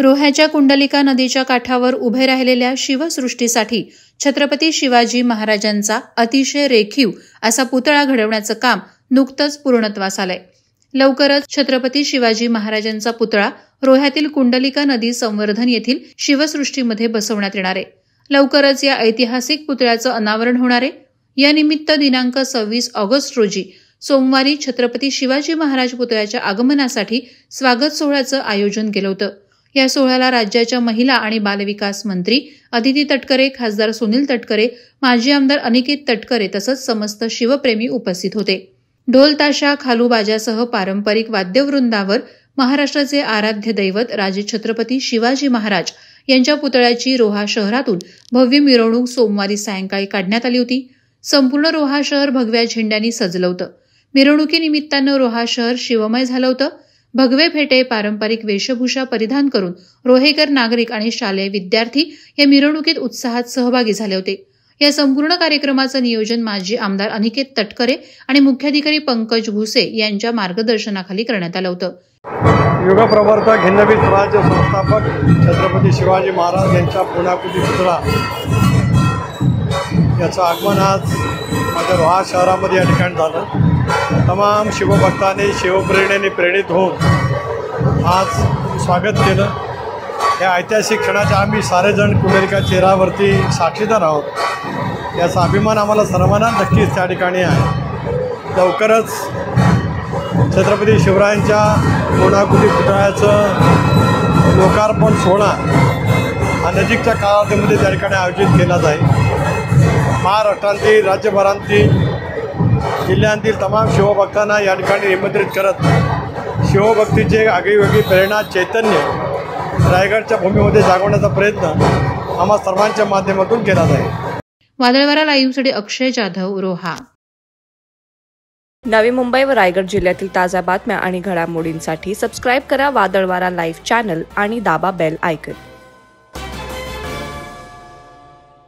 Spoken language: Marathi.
रोह्याच्या कुंडलिका नदीच्या काठावर उभे राहिलेल्या शिवसृष्टीसाठी छत्रपती शिवाजी महाराजांचा अतिशय रेखीव असा पुतळा घडवण्याचं काम नुकतंच पूर्णत्वास आलंय। लवकरच छत्रपती शिवाजी महाराजांचा पुतळा रोह्यातील कुंडलिका नदी संवर्धन येथील शिवसृष्टीमध्ये बसवण्यात येणार आहे। लवकरच या ऐतिहासिक पुतळ्याचं अनावरण होणार आहे। या निमित्त दिनांक 26 ऑगस्ट रोजी सोमवारी छत्रपती शिवाजी महाराज पुतळ्याच्या आगमनासाठी स्वागत सोहळ्याचं आयोजन केलं होतं। या सोहळ्याला राज्याच्या महिला आणि बालविकास मंत्री अदिती तटकरे, खासदार सुनील तटकरे, माजी आमदार अनिकेत तटकरे तसंच समस्त शिवप्रेमी उपस्थित होते। ढोल ताशा खालू बाजासह पारंपरिक वाद्यवृंदावर महाराष्ट्राचे आराध्य दैवत राजे छत्रपती शिवाजी महाराज यांच्या पुतळ्याची रोहा शहरातून भव्य मिरवणूक सोमवारी सायंकाळी काढण्यात आली होती। संपूर्ण रोहा शहर भगव्या झेंड्यांनी सजलं होतं। मिरवणुकीनिमित्तानं रोहा शहर शिवमय झालं होतं। भगवे फेटे, पारंपरिक वेशभूषा परिधान करून रोहेकर नागरिक आणि शालेय विद्यार्थी या मिरवणुकीत उत्साहात सहभागी झाले होते। या संपूर्ण कार्यक्रमाचं नियोजन माजी आमदार अनिकेत तटकरे आणि मुख्याधिकारी पंकज भुसे यांच्या मार्गदर्शनाखाली करण्यात आलं होतं। युगप्रवर्तक हिंदवी स्वराज्य संस्थापक छत्रपती शिवाजी महाराज यांच्या पुण्याकृती पुतळा याचं आगमन आज माझ्या रोहा शहरामध्ये या ठिकाणी झालं। तमाम शिवभक्तांनी शिवप्रेरणेने प्रेरित होऊन आज स्वागत केलं। या ऐतिहासिक क्षणाच्या आम्ही सारेजण कुंडलिका चेहऱ्यावरती साक्षीदार आहोत। याचा अभिमान आम्हाला सर्वांना नक्कीच त्या ठिकाणी आहे। लवकरच छत्रपती शिवरायांच्या पुण्याकृती पुतळ्याचं लोकार्पण सोहळा हा नजीकच्या काळामध्ये त्या ठिकाणी आयोजित केला जाईल। महाराष्ट्रातील, राज्यभरातील, जिल्ह्यांतील तमाम शिवभक्तांना या ठिकाणी निमंत्रित करत शिवभक्तीचे आगळीवेगळी प्रेरणा, चैतन्य रायगडच्या भूमीमध्ये जागवण्याचा प्रयत्न आम्हा सर्वांच्या माध्यमातून केला जाईल। वादळवारा लाईव्हसाठी अक्षय जाधव, रोहा। नवी मुंबई व रायगड जिल्ह्यातील ताज्या बातम्या आणि घडामोडींसाठी सबस्क्राईब करा वादळवारा लाईव्ह चॅनल आणि दाबा बेल आयकॉन।